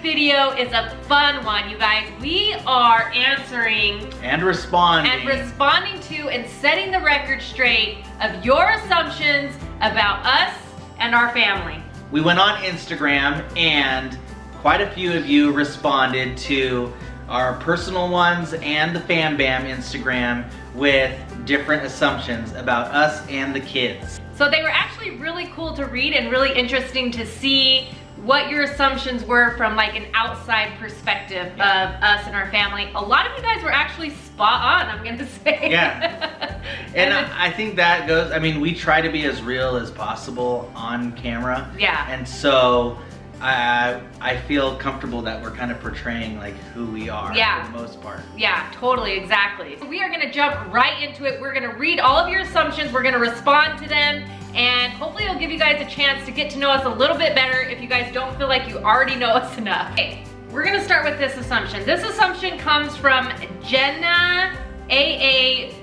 video is a fun one, you guys. We are answering and responding to and setting the record straight of your assumptions about us and our family. We went on Instagram and quite a few of you responded to our personal ones and the FamBam Instagram with different assumptions about us and the kids. So they were actually really cool to read and really interesting to see what your assumptions were from like an outside perspective of us and our family. A lot of you guys were actually spot on, I'm gonna say. Yeah. And I think that goes, I mean, we try to be as real as possible on camera. Yeah. And so I feel comfortable that we're kind of portraying like who we are for the most part. Yeah, totally, exactly. We are gonna jump right into it. We're gonna read all of your assumptions, we're gonna respond to them, and hopefully it'll give you guys a chance to get to know us a little bit better if you guys don't feel like you already know us enough. Okay, we're gonna start with this assumption. This assumption comes from Jenna A.A.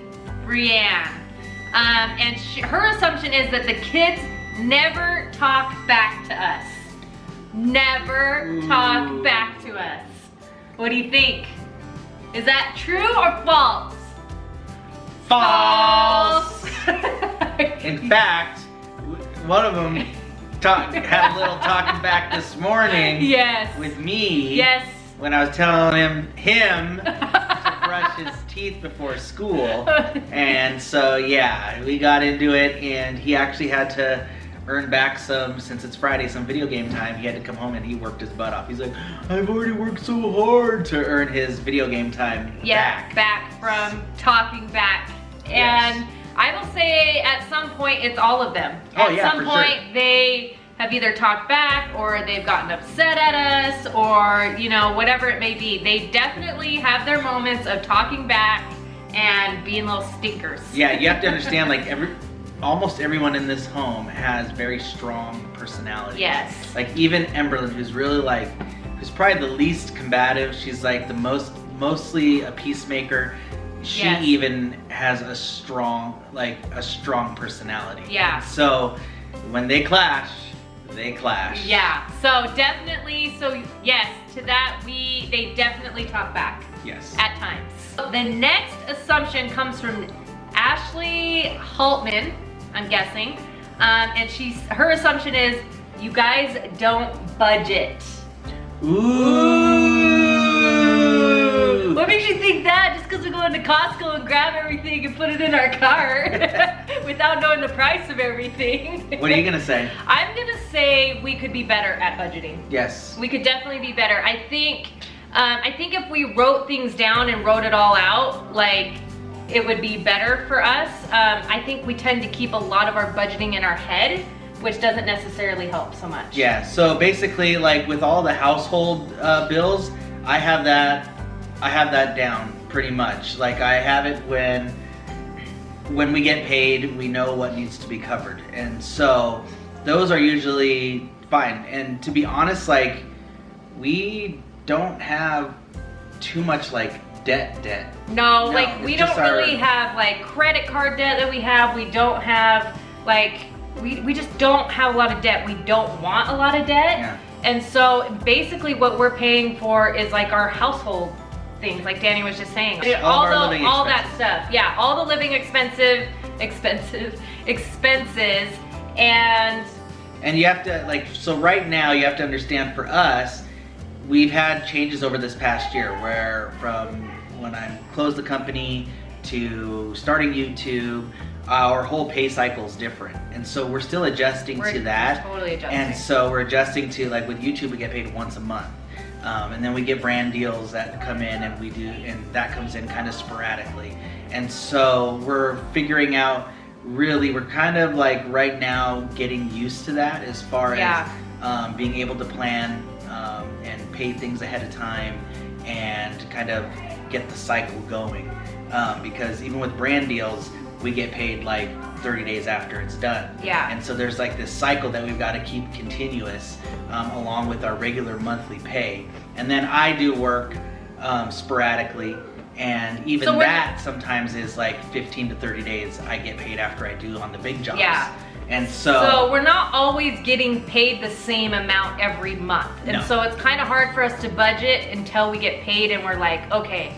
Brianne. And her assumption is that the kids never talk back to us. Never talk back to us. What do you think? Is that true or false? False! In fact, one of them had a little talking back this morning. Yes. With me. Yes. When I was telling him to brush his teeth before school. And so yeah, we got into it and he actually had to earn back some, since it's Friday, some video game time. He had to come home and he worked his butt off. He's like, I've already worked so hard to earn his video game time back from talking back. Yes. And I will say at some point it's all of them. At some point they have either talked back or they've gotten upset at us or, you know, whatever it may be. They definitely have their moments of talking back and being little stinkers. Yeah, you have to understand, like almost everyone in this home has very strong personalities. Yes. Like even Emberlyn, who's really like, who's probably the least combative. She's like the mostly a peacemaker. She even has a strong personality. Yeah. And so when they clash, they clash. Yeah. So definitely, yes, to that they definitely talk back. Yes. At times. The next assumption comes from Ashley Haltman, I'm guessing, and her assumption is you guys don't budget. Ooh. What makes you think that? Just because we go into Costco and grab everything and put it in our car without knowing the price of everything. What are you gonna say? I'm gonna say we could be better at budgeting. Yes. We could definitely be better. I think if we wrote things down and wrote it all out, like, it would be better for us. I think we tend to keep a lot of our budgeting in our head, which doesn't necessarily help so much. Yeah, so basically, like with all the household bills, I have that down pretty much. Like I have it when we get paid, we know what needs to be covered. And so those are usually fine. And to be honest, like we don't have too much like debt. No, like we don't really have like credit card debt that we have. We don't have like, we just don't have a lot of debt. We don't want a lot of debt. Yeah. And so basically what we're paying for is like our household things, like Danny was just saying. All that stuff. Yeah, all the living expenses. And you have to like, so right now you have to understand, for us, we've had changes over this past year where from when I closed the company to starting YouTube, our whole pay cycle is different. And so we're still adjusting to that. We're totally adjusting. And so we're adjusting to, like with YouTube, we get paid once a month. And then we get brand deals that come in and that comes in kind of sporadically. And so we're figuring out, really, we're kind of like right now getting used to that as far as being able to plan and pay things ahead of time and kind of get the cycle going. Because even with brand deals, we get paid like 30 days after it's done. Yeah. And so there's like this cycle that we've got to keep continuous along with our regular monthly pay. And then I do work sporadically, and even so that sometimes is like 15 to 30 days I get paid after I do on the big jobs. Yeah. And so we're not always getting paid the same amount every month. And so it's kind of hard for us to budget until we get paid and we're like, okay,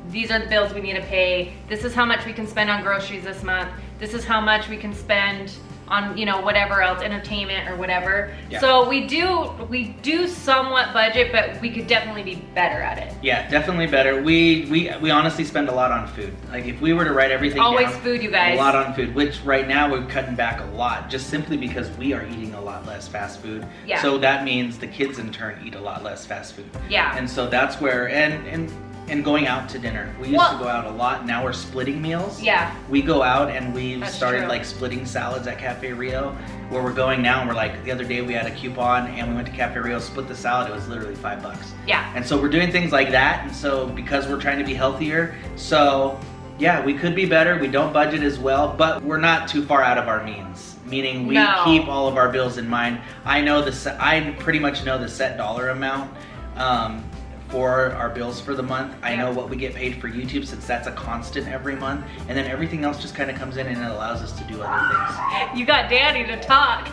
these are the bills we need to pay. This is how much we can spend on groceries this month. This is how much we can spend on, you know, whatever else, entertainment or whatever. Yeah. So we do somewhat budget, but we could definitely be better at it. Yeah, definitely better. We honestly spend a lot on food. Like if we were to write everything always down, food, you guys. A lot on food, which right now we're cutting back a lot, just simply because we are eating a lot less fast food. Yeah. So that means the kids in turn eat a lot less fast food. Yeah. And so that's where and going out to dinner. We used to go out a lot. Now we're splitting meals. Yeah. We go out and we've That's started true. like splitting salads at Cafe Rio, where we're going now and we're like, the other day we had a coupon and we went to Cafe Rio, split the salad, it was literally $5. Yeah. And so we're doing things like that, and so because we're trying to be healthier, so yeah, we could be better. We don't budget as well, but we're not too far out of our means. Meaning we keep all of our bills in mind. I pretty much know the set dollar amount for our bills for the month. I know what we get paid for YouTube, since that's a constant every month, and then everything else just kind of comes in and it allows us to do other things. You got Daddy to talk.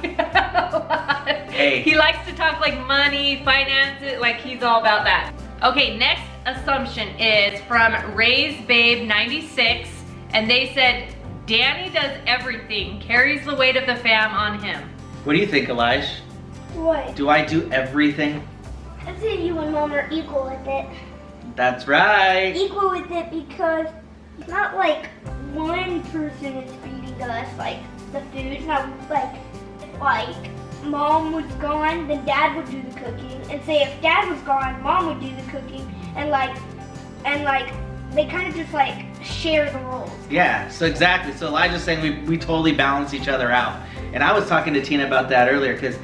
Hey. He likes to talk like money, finances, like he's all about that. Okay, next assumption is from Ray's Babe 96, and they said, Danny does everything, carries the weight of the fam on him. What do you think, Elijah? What? Do I do everything? I say you and Mom are equal with it. That's right. Equal with it because it's not like one person is feeding us like the food. It's not like Mom was gone, then Dad would do the cooking. And say if Dad was gone, Mom would do the cooking. And they kind of just like share the roles. Yeah, so exactly. So Elijah's saying we totally balance each other out. And I was talking to Tina about that earlier because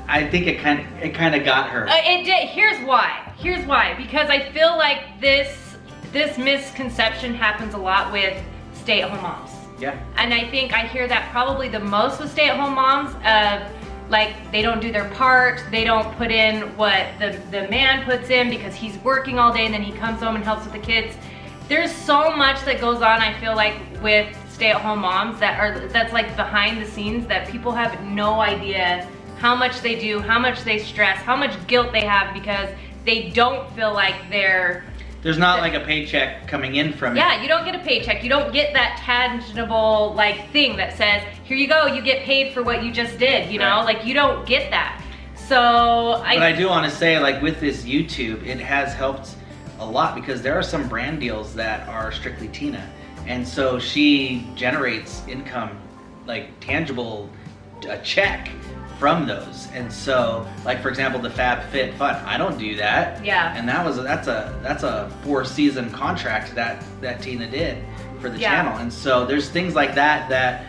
I think it kind of got her. It did. Here's why. Because I feel like this misconception happens a lot with stay-at-home moms. Yeah. And I think I hear that probably the most with stay-at-home moms of like they don't do their part, they don't put in what the man puts in because he's working all day and then he comes home and helps with the kids. There's so much that goes on, I feel like, with stay-at-home moms that's like behind the scenes that people have no idea how much they do, how much they stress, how much guilt they have because they don't feel like there's not like a paycheck coming in from it. Yeah, you don't get a paycheck. You don't get that tangible like thing that says, here you go, you get paid for what you just did, you know? Right. Like you don't get that. So But I do want to say, like with this YouTube, it has helped a lot because there are some brand deals that are strictly Tina. And so she generates income, like tangible, a check from those. And so like for example the FabFitFun, I don't do that. Yeah. And that's a 4-season contract that Tina did for the channel. And so there's things like that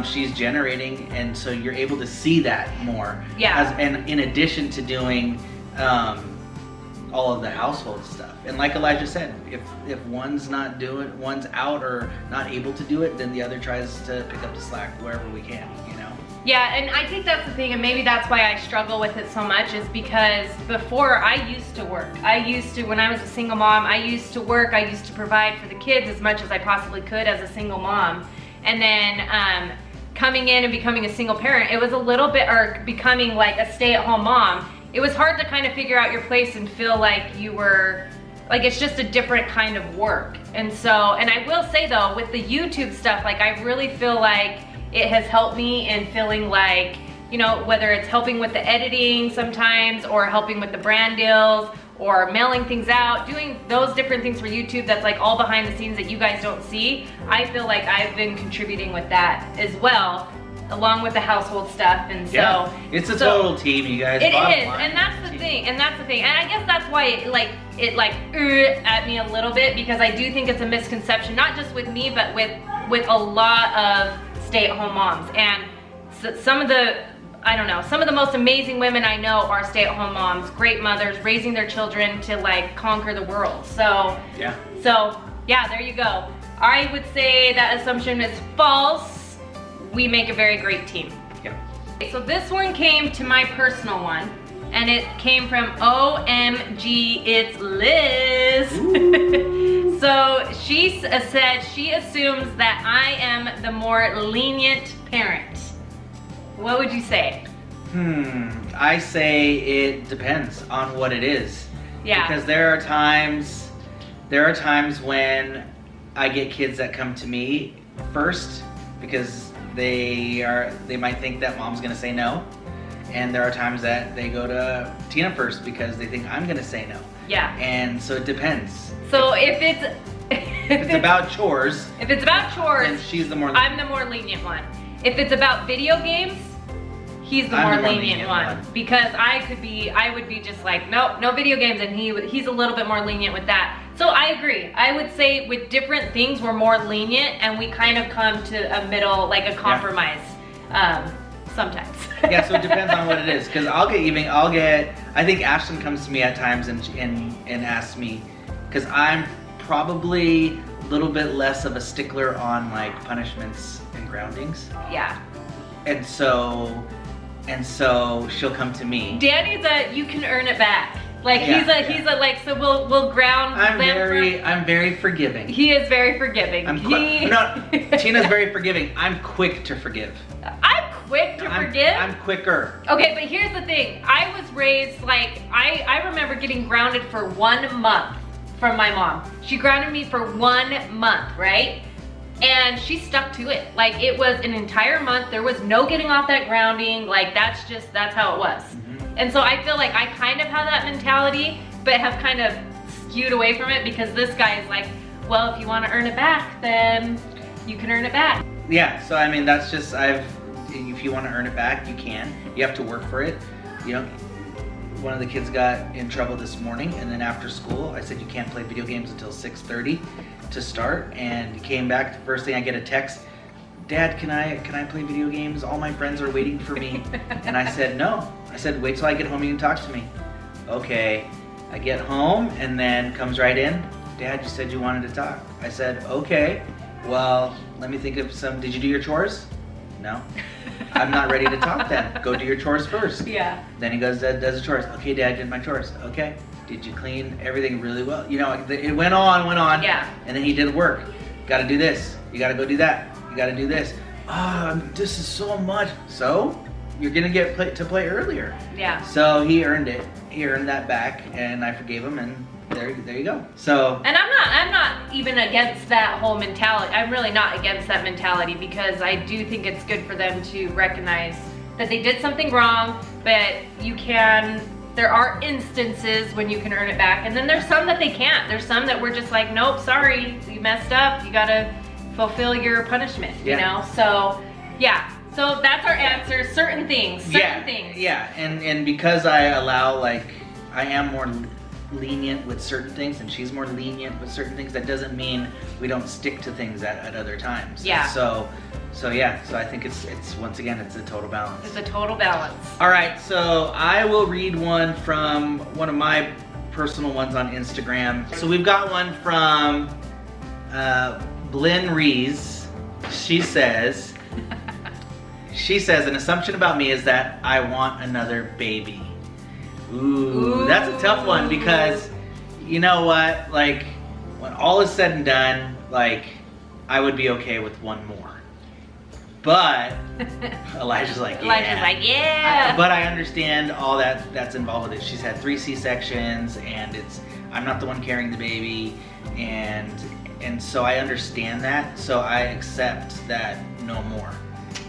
she's generating, and so you're able to see that more. Yeah. And in addition to doing all of the household stuff. And like Elijah said, if one's out or not able to do it, then the other tries to pick up the slack wherever we can, you know? Yeah, and I think that's the thing, and maybe that's why I struggle with it so much, is because before I used to work. When I was a single mom, I used to work, I used to provide for the kids as much as I possibly could as a single mom. And then coming in and becoming a single parent, it was a little bit, or becoming like a stay-at-home mom, it was hard to kind of figure out your place and feel like you were, like it's just a different kind of work. And so, and I will say though, with the YouTube stuff, like I really feel like it has helped me in feeling like, you know, whether it's helping with the editing sometimes or helping with the brand deals or mailing things out, doing those different things for YouTube that's like all behind the scenes that you guys don't see. I feel like I've been contributing with that as well, along with the household stuff. And so yeah, it's a total team, you guys. It is, and that's the thing, and I guess that's why it at me a little bit, because I do think it's a misconception, not just with me, but with a lot of stay-at-home moms. And some of the most amazing women I know are stay-at-home moms, great mothers, raising their children to like conquer the world. So yeah, there you go. I would say that assumption is false. We make a very great team. Yeah. So this one came to my personal one, and it came from OMG, it's Liz. So she said she assumes that I am the more lenient parent. What would you say? I say it depends on what it is. Yeah. Because there are times when I get kids that come to me first because they might think that mom's gonna say no. And there are times that they go to Tina first because they think I'm gonna say no. Yeah. And so it depends. So if it's about chores. If it's about chores, then she's the more I'm the more lenient one. If it's about video games, he's the more lenient one. Because I would be just like, nope, no video games, and he's a little bit more lenient with that. So I agree. I would say with different things we're more lenient, and we kind of come to a middle, like a compromise. Sometimes. Yeah, so it depends on what it is. Because I think Ashton comes to me at times and asks me, because I'm probably a little bit less of a stickler on like punishments and groundings. Yeah. And so she'll come to me. Danny's you can earn it back. Like he's a like, so we'll ground I'm very forgiving. He is very forgiving. Tina's very forgiving. I'm quick to forgive. I'm quick to forgive? I'm quicker. Okay, but here's the thing. I was raised like, I remember getting grounded for 1 month from my mom. She grounded me for 1 month, right? And she stuck to it. Like, it was an entire month. There was no getting off that grounding. Like, that's how it was. And so I feel like I kind of have that mentality, but have kind of skewed away from it because this guy is like, well, if you want to earn it back, then you can earn it back. Yeah, so I mean, that's just, if you want to earn it back, you can. You have to work for it. You know, one of the kids got in trouble this morning, and then after school, I said you can't play video games until 6:30 to start, and he came back. The first thing I get a text, Dad, can I play video games? All my friends are waiting for me. And I said, no. I said, wait till I get home, you can talk to me. Okay. I get home, and then comes right in, Dad, you said you wanted to talk. I said, okay. Well, let me think of did you do your chores? No. I'm not ready to talk then. Go do your chores first. Yeah. Then he goes, does the chores. Okay, Dad, I did my chores. Okay. Did you clean everything really well? You know, it went on. Yeah. And then he did work. Got to do this. You got to go do that. You got to do this. This is so much. So you're going to get to play earlier. Yeah. So he earned it. He earned that back, and I forgave him, and there you go. So. And I'm not even against that whole mentality. I'm really not against that mentality because I do think it's good for them to recognize that they did something wrong, but there are instances when you can earn it back, and then there's some that they can't. There's some that we're just like, nope, sorry, you messed up. You gotta fulfill your punishment, you know? So, yeah. So that's our answer. Certain things. Yeah, and because I allow, like, I am more lenient with certain things and she's more lenient with certain things, that doesn't mean we don't stick to things at other times. Yeah. So I think it's once again, it's a total balance. It's a total balance. All right, so I will read one from one of my personal ones on Instagram. So we've got one from Blynn Rees. She says, an assumption about me is that I want another baby. Ooh, that's a tough one because you know what? Like, when all is said and done, like, I would be okay with one more. But Elijah's like, yeah. But I understand all that's involved with it. She's had 3 C-sections, and I'm not the one carrying the baby, and so I understand that. So I accept that no more.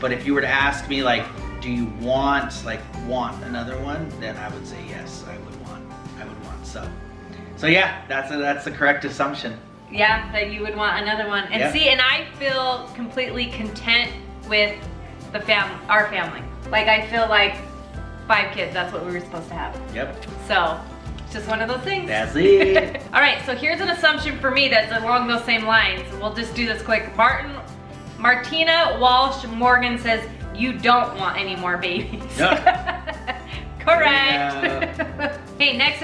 But if you were to ask me, like, do you want another one? Then I would say yes, I would want. So yeah, that's the correct assumption. Yeah, that you would want another one. And see, and I feel completely content with our family. Like, I feel like 5 kids, that's what we were supposed to have. Yep. So, it's just one of those things. That's it. All right, so here's an assumption for me that's along those same lines. We'll just do this quick. Martina Walsh Morgan says, you don't want any more babies. No. Correct. Okay, next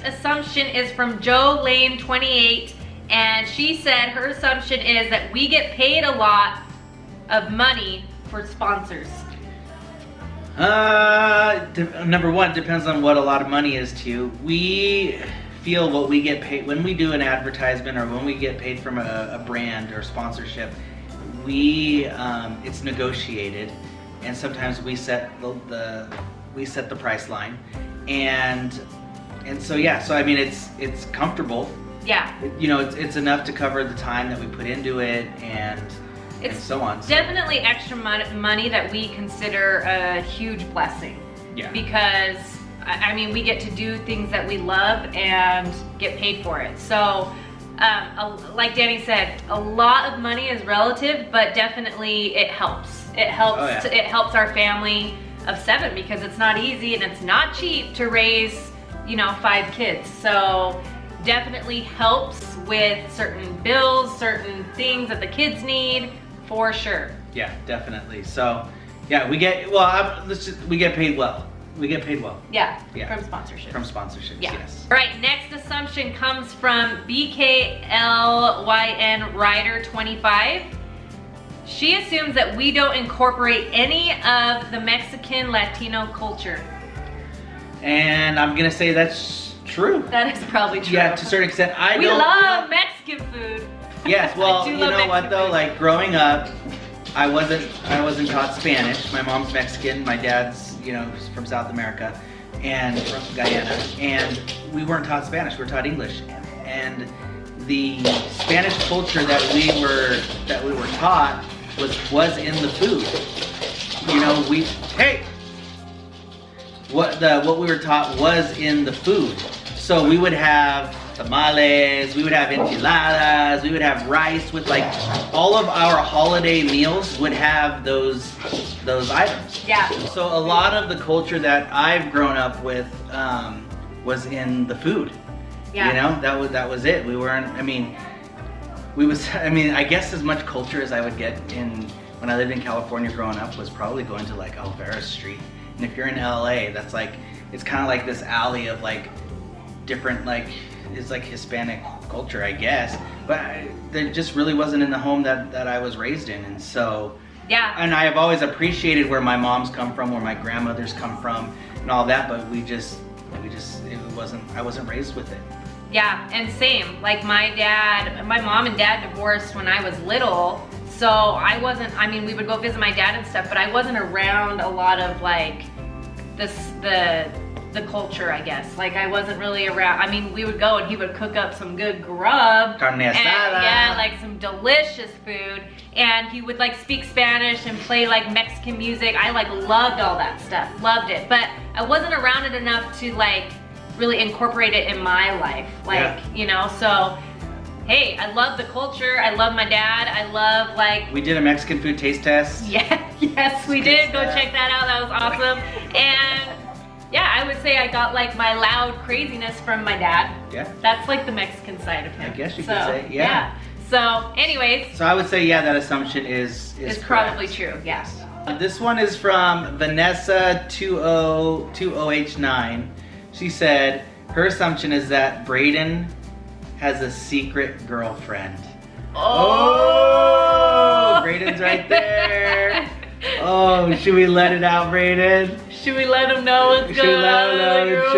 assumption is from Joe Lane 28, and she said her assumption is that we get paid a lot of money for sponsors. Number one, depends on what a lot of money is to you. We feel what we get paid when we do an advertisement or when we get paid from a brand or sponsorship. It's negotiated, and sometimes we set the price line, and so yeah. So I mean, it's comfortable. Yeah. You know, it's enough to cover the time that we put into it, and so on. Definitely extra money that we consider a huge blessing. Yeah. Because I mean, we get to do things that we love and get paid for it. So, like Danny said, a lot of money is relative, but definitely it helps. It helps. Oh, yeah. It helps our family of 7 because it's not easy and it's not cheap to raise, you know, 5 kids. So definitely helps with certain bills, certain things that the kids need, for sure. Yeah, definitely. So, yeah, we get paid well. We get paid well. Yeah, Yeah. from sponsorships. From sponsorships, Yeah. yes. All right, next assumption comes from BKLYN Rider 25. She assumes that we don't incorporate any of the Mexican Latino culture. And I'm gonna say that's true. That is probably true. Yeah, to a certain extent. We love Mexican food. Yes, well, I do you love know what Mexican though? food. Like growing up, I wasn't taught Spanish. My mom's Mexican, my dad's, you know, from South America and from Guyana, and we weren't taught Spanish. We were taught English. And the Spanish culture that we were taught was in the food. You know, what we were taught was in the food. So we would have tamales, we would have enchiladas, we would have rice with like all of our holiday meals would have those items. Yeah. So a lot of the culture that I've grown up with was in the food. Yeah. You know, that was it. We weren't. I mean, I guess as much culture as I would get when I lived in California growing up was probably going to like Alvera Street. And if you're in LA, that's like, it's kind of like this alley of like different, like, it's like Hispanic culture, I guess. But there just really wasn't in the home that I was raised in. And so, Yeah. and I have always appreciated where my moms come from, where my grandmothers come from and all that, but I wasn't raised with it. Yeah, and same. Like my mom and dad divorced when I was little, so I mean, we would go visit my dad and stuff, but I wasn't around a lot of like the culture, I guess. Like I wasn't really around. I mean, we would go and he would cook up some good grub. Carne asada. And, yeah, like some delicious food. And he would like speak Spanish and play like Mexican music. I like loved all that stuff, loved it. But I wasn't around it enough to like really incorporate it in my life. Like, you know, so hey, I love the culture. I love my dad. I love like. We did a Mexican food taste test. Yeah, yes, we did. Go check that out. That was awesome. And yeah, I would say I got like my loud craziness from my dad. Yeah. That's like the Mexican side of him. I guess you could say, yeah. So anyways. So I would say, yeah, that assumption is It's correct. probably true, yeah. This one is from Vanessa2020H9. She said her assumption is that Braden has a secret girlfriend. Oh, Braden's right there. Oh, should we let it out, Braden? Should we let him know what's Should we going let on? him know?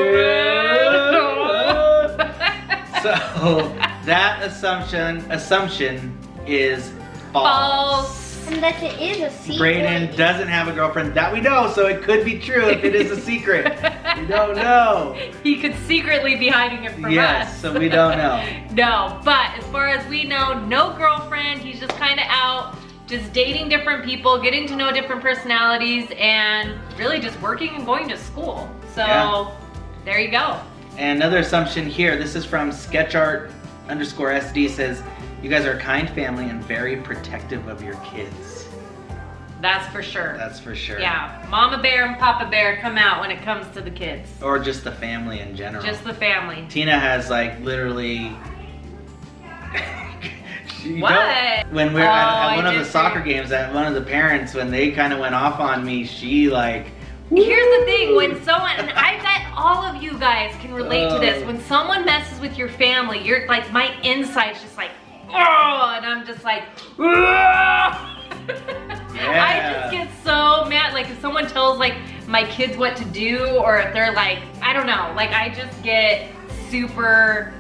So that assumption is false. Unless it is a secret. Braden doesn't have a girlfriend that we know, so it could be true if it is a secret. We don't know. He could secretly be hiding it from us. Yes, so we don't know. No, but as far as we know, no girlfriend. He's just kind of out, just dating different people, getting to know different personalities, and really just working and going to school. So there you go. And another assumption here, this is from sketchart_SD, says, you guys are a kind family and very protective of your kids. That's for sure. That's for sure. Yeah, Mama Bear and Papa Bear come out when it comes to the kids. Or just the family in general. Just the family. Tina has like literally... What? When we're at one of the soccer games, at one of the parents, when they kind of went off on me, she like... Here's the thing, when someone, and I bet all of you guys can relate to this, when someone messes with your family, you're like, my inside's just like, oh, and I'm just like, I just get so mad. Like if someone tells like my kids what to do, or if they're like, I don't know, like I just get super,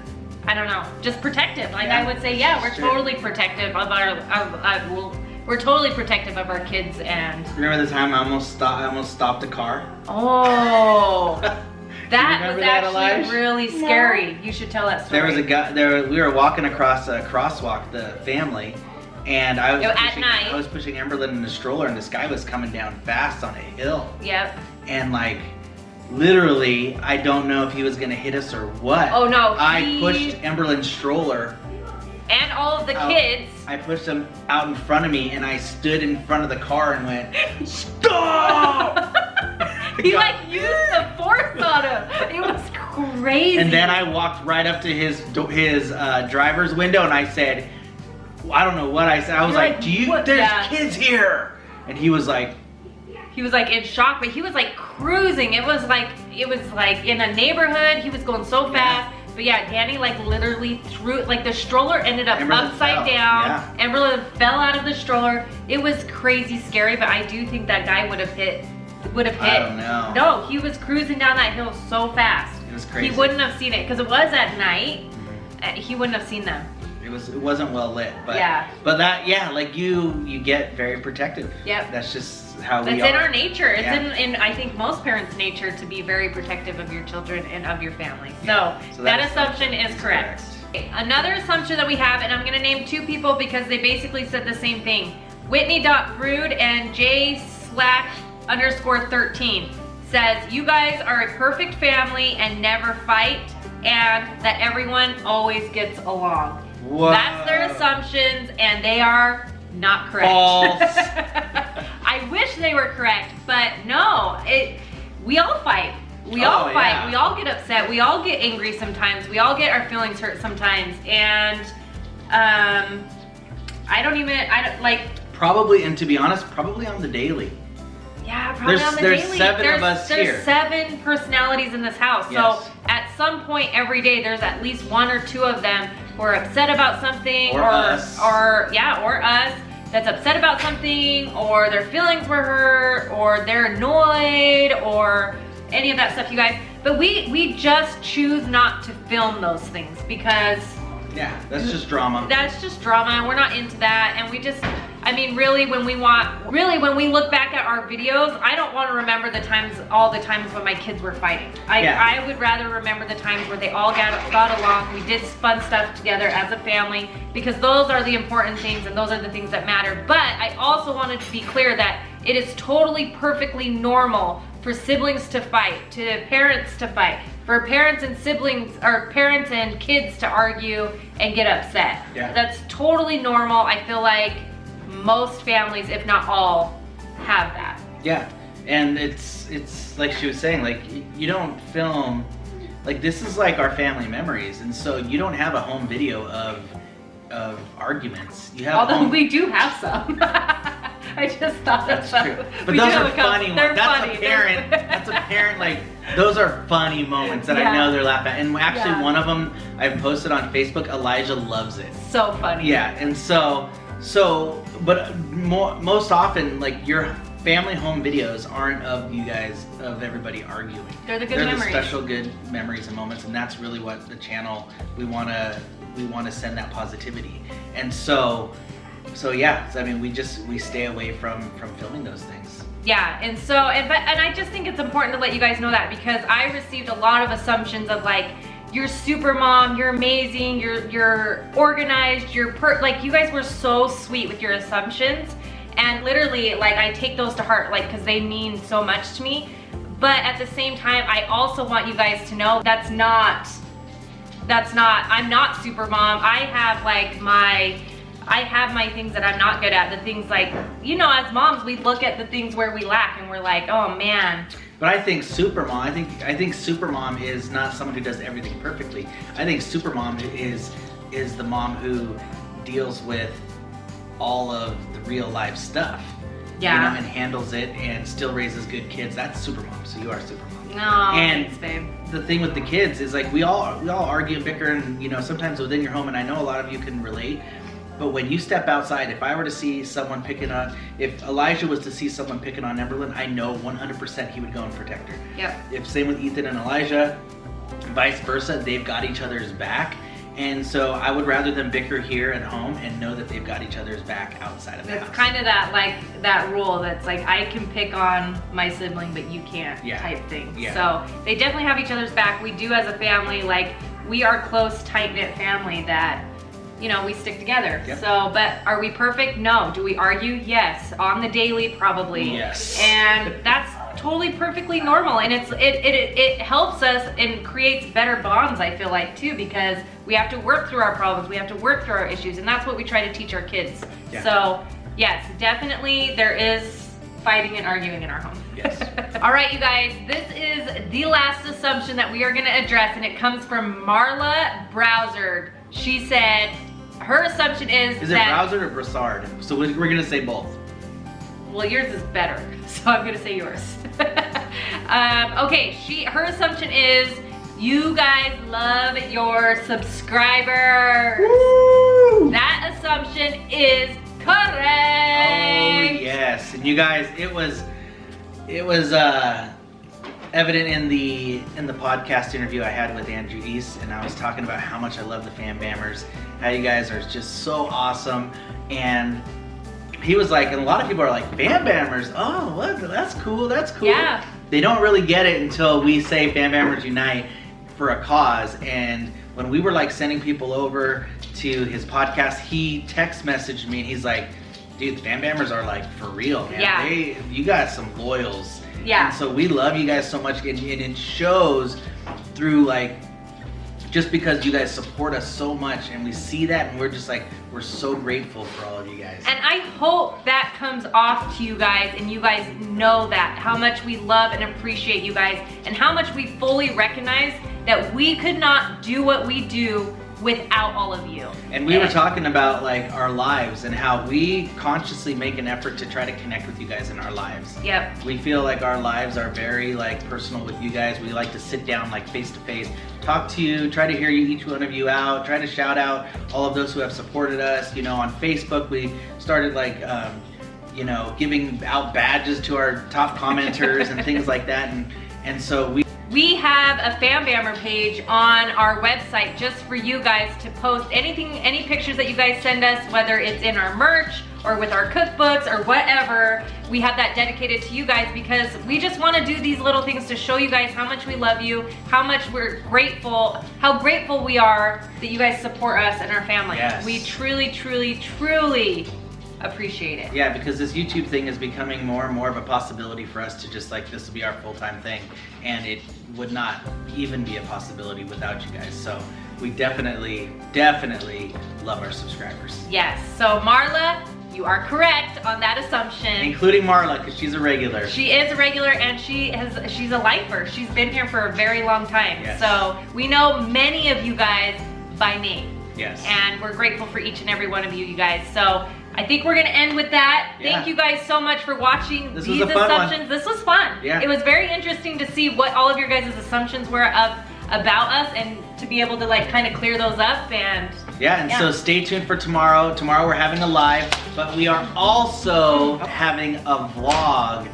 I don't know, just protective. Like I would say, yeah, we're totally protective of our we're totally protective of our kids. And remember the time I almost stopped a car? oh, that was that, actually Elijah? really scary. You should tell that story. There was a guy. We were walking across a crosswalk, the family, and I was pushing Emberlyn in the stroller, and this guy was coming down fast on a hill. Yep. And like, literally, I don't know if he was gonna hit us or what. Oh no! I pushed Emberlyn's stroller. And all of the kids. I pushed him out in front of me, and I stood in front of the car and went, "Stop!" He like used the force on him. It was crazy. And then I walked right up to his driver's window, and I said, I don't know what I said. I was like, there's kids here. And he was like in shock, but he was like cruising. It was like in a neighborhood. He was going so fast. But yeah, Danny like literally threw, like the stroller ended up upside down. Yeah. Emberlyn fell out of the stroller. It was crazy scary, but I do think that guy would have hit. I don't know. No, he was cruising down that hill so fast. It was crazy. He wouldn't have seen it because it was at night. He wouldn't have seen them. It wasn't well lit, but yeah. But that, yeah, like you get very protective. Yep. That's just how we are. It's in our nature. It's in I think most parents' nature to be very protective of your children and of your family. So that assumption is correct. Another assumption that we have, and I'm gonna name two people because they basically said the same thing. Whitney.brood and J/_13 says you guys are a perfect family and never fight, and that everyone always gets along. Whoa. That's their assumptions, and they are not correct. False. I wish they were correct, but no. We all fight. We all fight. Yeah. We all get upset. We all get angry sometimes. We all get our feelings hurt sometimes, and I don't like. Probably, and to be honest, probably on the daily. Yeah, probably on the there's daily. 7 of us here. There's 7 personalities in this house. Yes. So at some point every day, there's at least 1 or 2 of them who are upset about something, or us. or us that's upset about something, or their feelings were hurt, or they're annoyed, or any of that stuff, you guys. But we just choose not to film those things because that's just drama. That's just drama. We're not into that, and we just. I mean, really, when we look back at our videos, I don't want to remember all the times when my kids were fighting. I would rather remember the times where they all got along, we did fun stuff together as a family, because those are the important things and those are the things that matter. But I also wanted to be clear that it is totally perfectly normal for siblings to fight, to parents to fight, for parents and siblings, or parents and kids to argue and get upset. Yeah. That's totally normal. I feel like most families, if not all, have that. Yeah, and it's like she was saying, like you don't film, like this is like our family memories, and so you don't have a home video of arguments. You have we do have some. I just thought that's true. But those are funny ones. That's a parent, like those are funny moments that I know they're laughing at. And actually one of them I've posted on Facebook, Elijah loves it. So funny. Yeah, and but most often, like your family home videos aren't of you guys, of everybody arguing. They're the good memories. They're the special good memories and moments, and that's really what the channel, we want to send that positivity. And so yeah, I mean, we stay away from filming those things. Yeah, and I just think it's important to let you guys know that, because I received a lot of assumptions of like, you're super mom, you're amazing, you're organized, like you guys were so sweet with your assumptions, and literally like I take those to heart, like because they mean so much to me. But at the same time, I also want you guys to know I'm not super mom. I have my things that I'm not good at, the things like, you know, as moms, we look at the things where we lack and we're like, oh man. But I think supermom, I think supermom is not someone who does everything perfectly. I think supermom is the mom who deals with all of the real life stuff. Yeah. You know, and handles it and still raises good kids. That's supermom. So you are supermom. No, and thanks, babe. The thing with the kids is like we all argue and bicker, and you know, sometimes within your home, and I know a lot of you can relate. But when you step outside, if I were to see someone if Elijah was to see someone picking on Emberlyn, I know 100% he would go and protect her. Yep. If same with Ethan and Elijah, vice versa, they've got each other's back. And so I would rather them bicker here at home and know that they've got each other's back outside of the house. It's kind of that rule that's like, I can pick on my sibling, but you can't type thing. Yeah. So they definitely have each other's back. We do as a family, like we are close, tight-knit family that, you know, we stick together. Yep. So, but are we perfect? No. Do we argue? Yes. On the daily, probably. Yes. And that's totally perfectly normal, and it helps us and creates better bonds, I feel like, too, because we have to work through our problems, we have to work through our issues, and that's what we try to teach our kids. Yeah. So yes, definitely there is fighting and arguing in our home. Yes. All right, you guys, this is the last assumption that we are going to address, and it comes from Marla Browsard. She said her assumption is it that... Browsard or Brassard? So we're going to say both. Well, yours is better, so I'm gonna say yours. Okay, her assumption is you guys love your subscribers. Woo! That assumption is correct. Oh yes, and you guys, it was evident in the podcast interview I had with Andrew East, and I was talking about how much I love the FamBammers, how you guys are just so awesome, and he was like, and a lot of people are like, FamBammers, oh, what? That's cool, that's cool. Yeah. They don't really get it until we say FamBammers Unite for a cause. And when we were like sending people over to his podcast, he text messaged me and he's like, dude, the FamBammers are like for real, man. Yeah. You got some loyals. Yeah. And so we love you guys so much, and it shows through like, just because you guys support us so much, and we see that, and we're just like, we're so grateful for all of you guys. And I hope that comes off to you guys, and you guys know that, how much we love and appreciate you guys, and how much we fully recognize that we could not do what we do without all of you. And we were talking about like our lives and how we consciously make an effort to try to connect with you guys in our lives. Yep. We feel like our lives are very like personal with you guys. We like to sit down like face to face, talk to you, try to hear each one of you out, try to shout out all of those who have supported us. You know, on Facebook we started like you know, giving out badges to our top commenters and things like that, and so we have a FamBammer page on our website just for you guys to post anything, any pictures that you guys send us, whether it's in our merch or with our cookbooks or whatever. We have that dedicated to you guys because we just want to do these little things to show you guys how much we love you, how much we're grateful, how grateful we are that you guys support us and our family. Yes. We truly, truly, truly appreciate it. Yeah, because this YouTube thing is becoming more and more of a possibility for us to just like, this will be our full-time thing, and it would not even be a possibility without you guys. So we definitely love our subscribers. Yes, so Marla, you are correct on that assumption. Including Marla, because she's a regular. She is a regular, and she's a lifer. She's been here for a very long time. Yes. So we know many of you guys by name. Yes. And we're grateful for each and every one of you guys. So I think we're gonna end with that. Yeah. Thank you guys so much for watching This these was a fun assumptions. one. This was fun. Yeah. It was very interesting to see what all of your guys' assumptions were about us, and to be able to like kind of clear those up. And yeah, and so stay tuned for tomorrow. Tomorrow we're having a live, but we are also having a vlog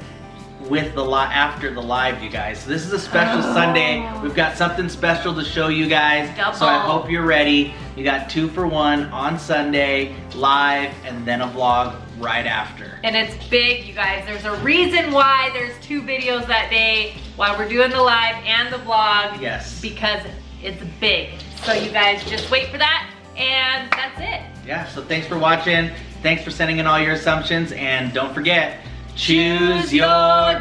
with the after the live, you guys. So this is a special Sunday. We've got something special to show you guys. Double. So I hope you're ready. You got 2 for 1 on Sunday, live, and then a vlog right after. And it's big, you guys. There's a reason why there's 2 videos that day while we're doing the live and the vlog. Yes. Because it's big. So you guys just wait for that, and that's it. Yeah, so thanks for watching. Thanks for sending in all your assumptions, and don't forget, choose your